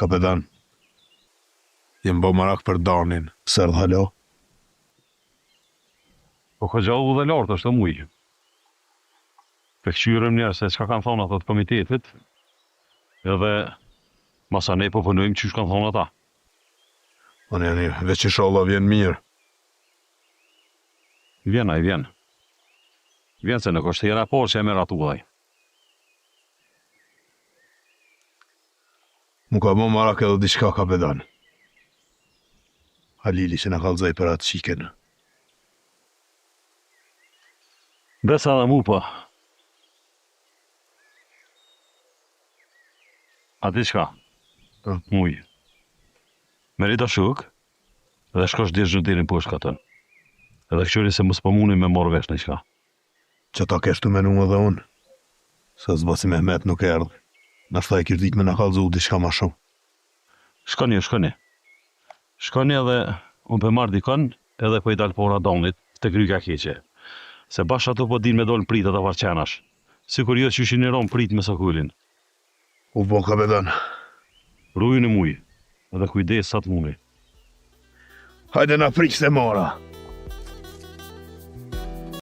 Kapetan, jem bo marak për Danin. Pse erdh halo? Po ka gjallu dhe lartë është të mujë. Këqyrëm njerë se çka kanë thonë ato të komitetit, edhe masa ne po punojmë çish kanë thonë ata. Unë jeni veç inshallah vjen mirë. Vjen ai vjen. Vjen se nuk është jera por që e merr atu ai. Mu ka bo marak edhe diçka, kapetan. Halili që na kallzoi për atë shiken. Besa dhe mu po. A di çka? Mujë. Meri ta shuk, edhe shkosh dirë gjëndirin poshtë katën. Edhe këqyri se mos po mundi me morë vesh në qka. Që ta kesh të menu edhe unë. Se zbasi Mehmet nuk erdh. Nashta e kish dit me na kallzu diçka ma shumë. Shkoni. Shkoni edhe unë pe marrë dikon edhe po i dalë pora donit të kryka keqe. Se bash ato po din me dolë prit ata varqenash. Sikur jo që shiniron prit me sakullin. U bo, kapetan. Rujnë e mujë, edhe kujdes sa të mundi. Hajde na prik se mora.